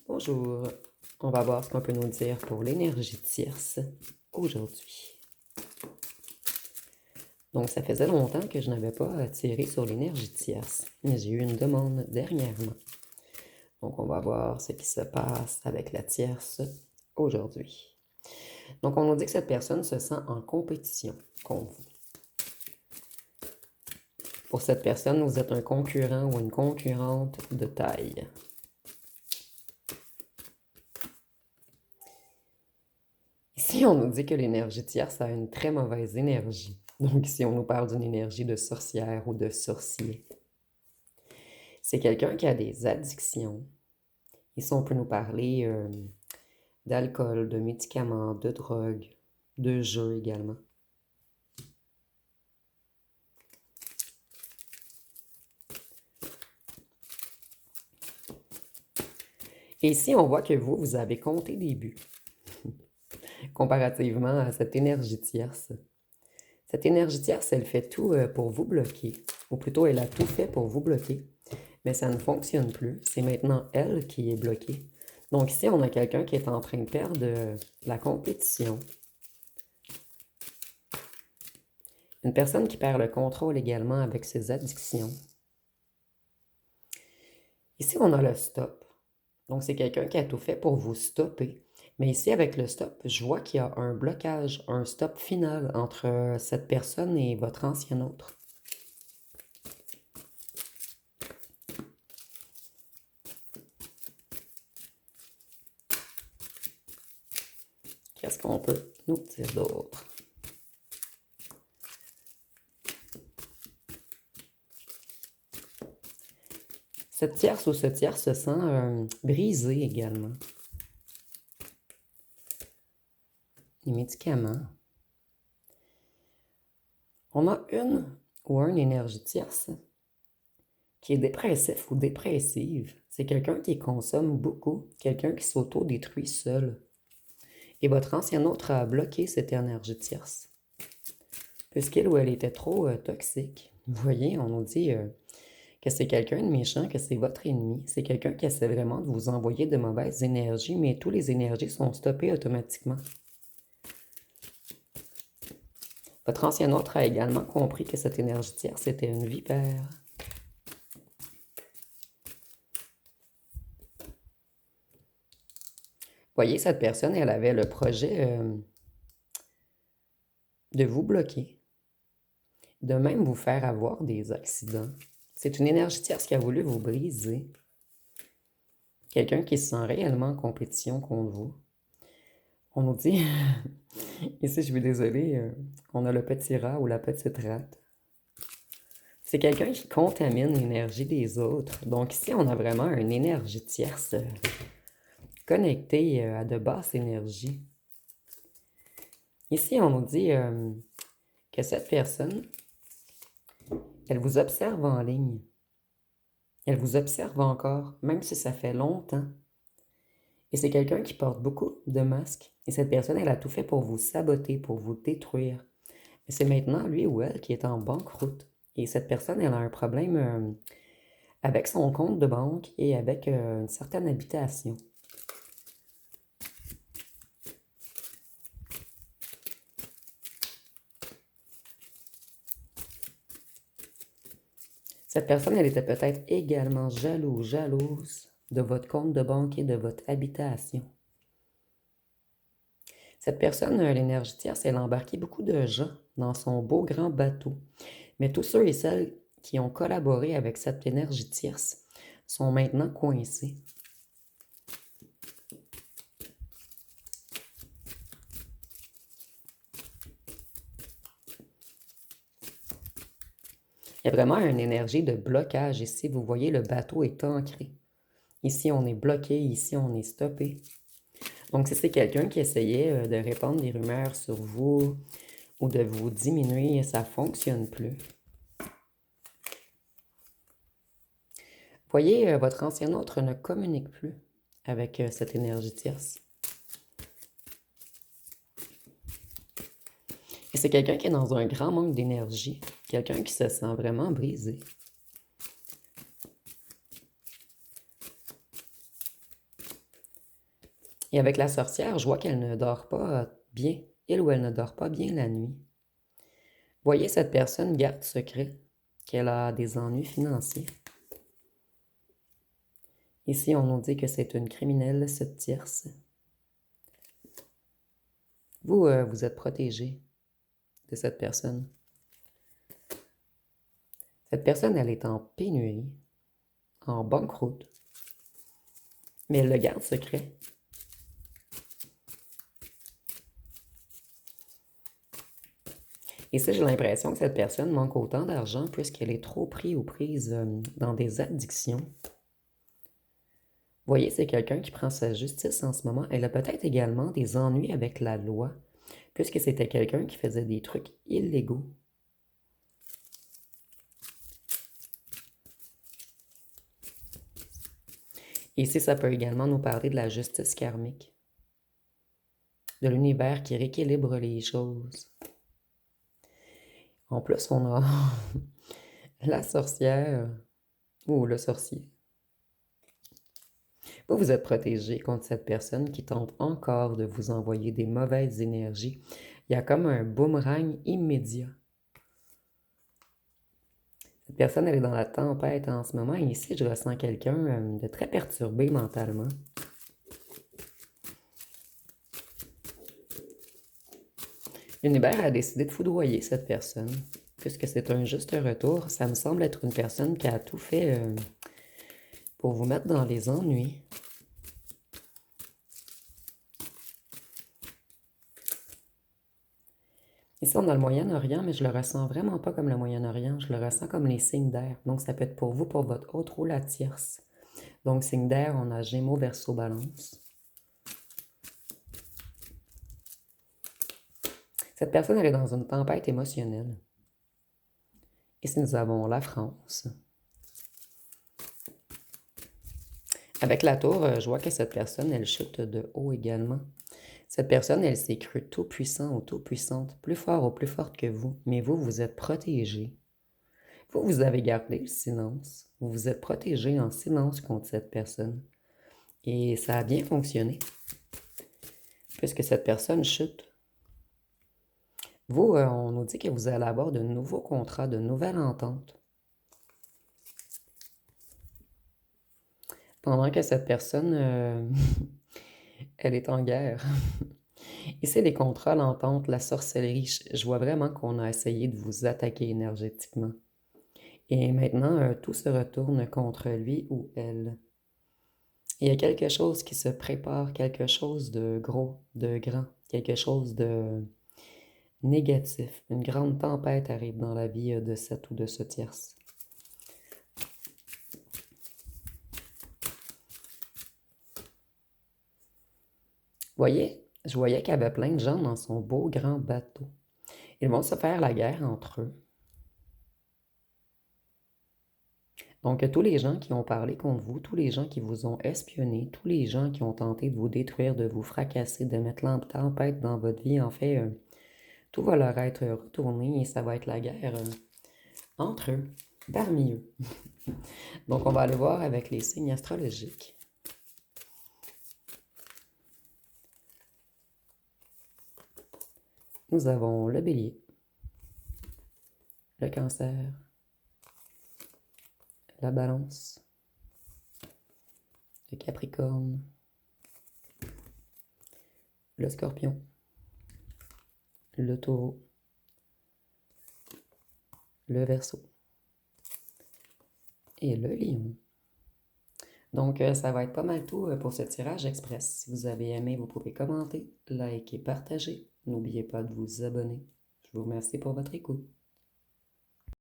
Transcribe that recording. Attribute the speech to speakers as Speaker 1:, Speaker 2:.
Speaker 1: Bonjour, on va voir ce qu'on peut nous dire pour l'énergie tierce aujourd'hui. Donc, ça faisait longtemps que je n'avais pas tiré sur l'énergie tierce, mais j'ai eu une demande dernièrement. Donc, on va voir ce qui se passe avec la tierce aujourd'hui. Donc, on nous dit que cette personne se sent en compétition contre vous. Pour cette personne, vous êtes un concurrent ou une concurrente de taille. Ici, on nous dit que l'énergie tierce a une très mauvaise énergie. Donc, ici, on nous parle d'une énergie de sorcière ou de sorcier. C'est quelqu'un qui a des addictions. Ici, on peut nous parler d'alcool, de médicaments, de drogue, de jeux également. Et ici, on voit que vous avez compté des buts comparativement à cette énergie tierce. Cette énergie tierce, elle fait tout pour vous bloquer, ou plutôt, elle a tout fait pour vous bloquer, mais ça ne fonctionne plus. C'est maintenant elle qui est bloquée. Donc ici, on a quelqu'un qui est en train de perdre la compétition. Une personne qui perd le contrôle également avec ses addictions. Ici, on a le stop. Donc, c'est quelqu'un qui a tout fait pour vous stopper. Mais ici, avec le stop, je vois qu'il y a un blocage, un stop final entre cette personne et votre ancien autre. Qu'est-ce qu'on peut nous dire d'autre? Cette tierce ou ce tiers se sent brisé également. Les médicaments. On a une ou un énergie tierce qui est dépressif ou dépressive. C'est quelqu'un qui consomme beaucoup, quelqu'un qui s'auto-détruit seul. Et votre ancien autre a bloqué cette énergie tierce. Puisqu'il ou elle était trop toxique. Vous voyez, on nous dit que c'est quelqu'un de méchant, que c'est votre ennemi. C'est quelqu'un qui essaie vraiment de vous envoyer de mauvaises énergies, mais toutes les énergies sont stoppées automatiquement. Votre ancien autre a également compris que cette énergie tierce était une vipère. Voyez, cette personne, elle avait le projet de vous bloquer, de même vous faire avoir des accidents. C'est une énergie tierce qui a voulu vous briser. Quelqu'un qui se sent réellement en compétition contre vous. On nous dit, ici je suis désolée, on a le petit rat ou la petite rate. C'est quelqu'un qui contamine l'énergie des autres. Donc ici, on a vraiment une énergie tierce connectée à de basses énergies. Ici, on nous dit que cette personne, elle vous observe en ligne. Elle vous observe encore, même si ça fait longtemps. Et c'est quelqu'un qui porte beaucoup de masques. Et cette personne, elle a tout fait pour vous saboter, pour vous détruire. Mais c'est maintenant lui ou elle qui est en banqueroute. Et cette personne, elle a un problème avec son compte de banque et avec une certaine habitation. Cette personne, elle était peut-être également jalouse de votre compte de banque et de votre habitation. Cette personne, l'énergie tierce, elle a embarqué beaucoup de gens dans son beau grand bateau. Mais tous ceux et celles qui ont collaboré avec cette énergie tierce sont maintenant coincés. Il y a vraiment une énergie de blocage ici. Vous voyez, le bateau est ancré. Ici, on est bloqué. Ici, on est stoppé. Donc, si c'est quelqu'un qui essayait de répandre des rumeurs sur vous ou de vous diminuer, ça ne fonctionne plus. Voyez, votre ancien autre ne communique plus avec cette énergie tierce. Et c'est quelqu'un qui est dans un grand manque d'énergie, quelqu'un qui se sent vraiment brisé. Et avec la sorcière, je vois qu'elle ne dort pas bien. Il ou elle ne dort pas bien la nuit. Voyez, cette personne garde secret qu'elle a des ennuis financiers. Ici, on nous dit que c'est une criminelle, cette tierce. Vous, vous êtes protégé de cette personne. Cette personne, elle est en pénurie, en banqueroute, mais elle le garde secret. Et ça, j'ai l'impression que cette personne manque autant d'argent puisqu'elle est trop prise ou prise dans des addictions. Vous voyez, c'est quelqu'un qui prend sa justice en ce moment. Elle a peut-être également des ennuis avec la loi, puisque c'était quelqu'un qui faisait des trucs illégaux. Et ici, ça peut également nous parler de la justice karmique, de l'univers qui rééquilibre les choses. En plus, on a la sorcière ou le sorcier. Vous êtes protégé contre cette personne qui tente encore de vous envoyer des mauvaises énergies. Il y a comme un boomerang immédiat. Cette personne, elle est dans la tempête en ce moment. Et ici, je ressens quelqu'un de très perturbé mentalement. L'univers a décidé de foudroyer cette personne. Puisque c'est un juste retour, ça me semble être une personne qui a tout fait pour vous mettre dans les ennuis. Ici, on a le Moyen-Orient, mais je le ressens vraiment pas comme le Moyen-Orient. Je le ressens comme les signes d'air. Donc, ça peut être pour vous, pour votre autre ou la tierce. Donc, signe d'air, on a Gémeaux, Verseau, Balance. Cette personne, elle est dans une tempête émotionnelle. Ici, nous avons la France. Avec la tour, je vois que cette personne, elle chute de haut également. Cette personne, elle s'est crue tout puissant ou tout puissante, plus fort ou plus forte que vous. Mais vous, vous êtes protégé. Vous, vous avez gardé le silence. Vous vous êtes protégé en silence contre cette personne. Et ça a bien fonctionné. Puisque cette personne chute. Vous, on nous dit que vous allez avoir de nouveaux contrats, de nouvelles ententes. Pendant que cette personne, elle est en guerre. Ici, les contrats, l'entente, la sorcellerie, je vois vraiment qu'on a essayé de vous attaquer énergétiquement. Et maintenant, tout se retourne contre lui ou elle. Il y a quelque chose qui se prépare, quelque chose de gros, de grand, quelque chose de négatif. Une grande tempête arrive dans la vie de cette ou de ce tierce. Voyez, je voyais qu'il y avait plein de gens dans son beau grand bateau. Ils vont se faire la guerre entre eux. Donc, tous les gens qui ont parlé contre vous, tous les gens qui vous ont espionné, tous les gens qui ont tenté de vous détruire, de vous fracasser, de mettre la tempête dans votre vie, en fait, tout va leur être retourné et ça va être la guerre entre eux, parmi eux. Donc, on va aller voir avec les signes astrologiques. Nous avons le bélier, le cancer, la balance, le capricorne, le scorpion, le taureau, le verseau et le lion. Donc, ça va être pas mal tout pour ce tirage express. Si vous avez aimé, vous pouvez commenter, liker, partager. N'oubliez pas de vous abonner. Je vous remercie pour votre écoute.